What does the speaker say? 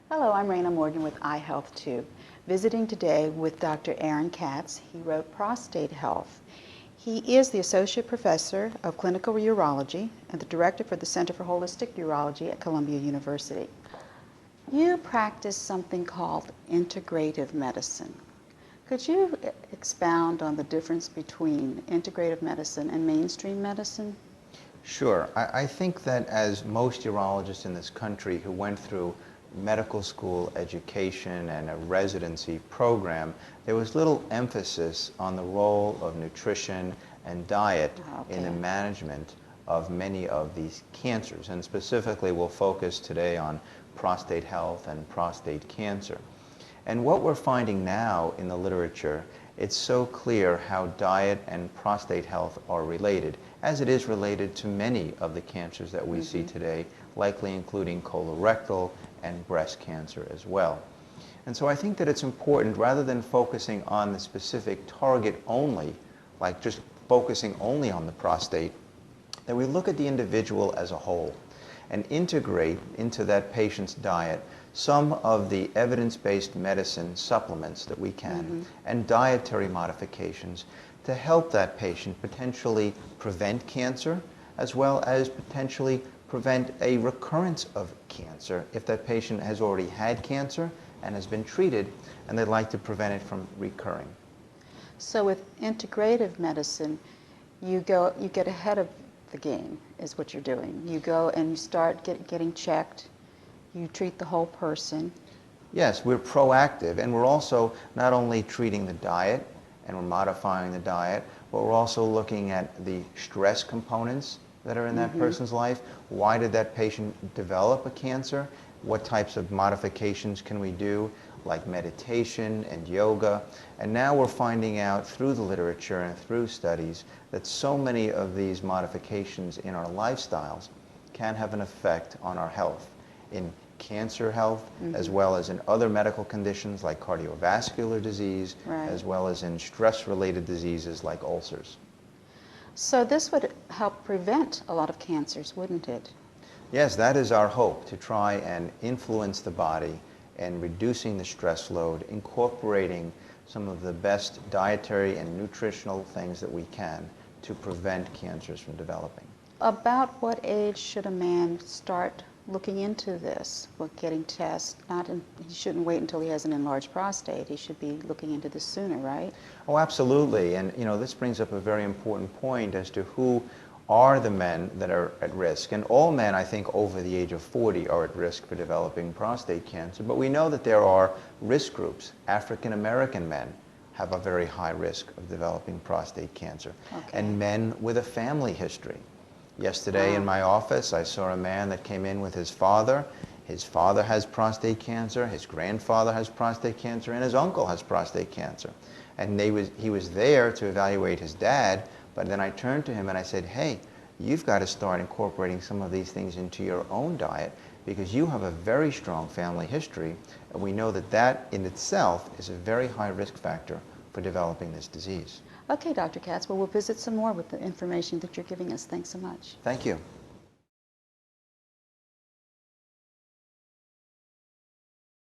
Hello, I'm Raina Morgan with iHealthTube. Visiting today with Dr. Aaron Katz. He wrote Prostate Health. He is the Associate Professor of Clinical Urology and the Director for the Center for Holistic Urology at Columbia University. You practice something called integrative medicine. Could you expound on the difference between integrative medicine and mainstream medicine? Sure. I think that as most urologists in this country who went through medical school education and a residency program, there was little emphasis on the role of nutrition and diet in the management of many of these cancers. And specifically, we'll focus today on prostate health and prostate cancer. And what we're finding now in the literature, it's so clear how diet and prostate health are related, as it is related to many of the cancers that we see today, likely including colorectal and breast cancer as well. And so I think that it's important, rather than focusing on the specific target only, like just focusing only on the prostate, that we look at the individual as a whole and integrate into that patient's diet some of the evidence-based medicine supplements that we can and dietary modifications to help that patient potentially prevent cancer, as well as potentially prevent a recurrence of cancer if that patient has already had cancer and has been treated and they'd like to prevent it from recurring. So with integrative medicine, you get ahead of the game is what you're doing. You go and you start getting checked. You treat the whole person. Yes, we're proactive, and we're also not only treating the diet and we're modifying the diet, but we're also looking at the stress components that are in that person's life. Why did that patient develop a cancer? What types of modifications can we do, like meditation and yoga? And now we're finding out through the literature and through studies that so many of these modifications in our lifestyles can have an effect on our health, in cancer health, as well as in other medical conditions like cardiovascular disease, as well as in stress-related diseases like ulcers. So this would help prevent a lot of cancers, wouldn't it? Yes, that is our hope, to try and influence the body and reducing the stress load, incorporating some of the best dietary and nutritional things that we can to prevent cancers from developing. About what age should a man start looking into this, getting tests? He shouldn't wait until he has an enlarged prostate. He should be looking into this sooner, right? Oh, absolutely. And this brings up a very important point as to who are the men that are at risk. And all men, I think, over the age of 40 are at risk for developing prostate cancer. But we know that there are risk groups. African American men have a very high risk of developing prostate cancer. And men with a family history. Yesterday in my office, I saw a man that came in with his father. His father has prostate cancer, his grandfather has prostate cancer, and his uncle has prostate cancer. And he was there to evaluate his dad, but then I turned to him and I said, hey, you've got to start incorporating some of these things into your own diet because you have a very strong family history, and we know that that in itself is a very high risk factor for developing this disease. Okay, Dr. Katz, well, we'll visit some more with the information that you're giving us. Thanks so much. Thank you.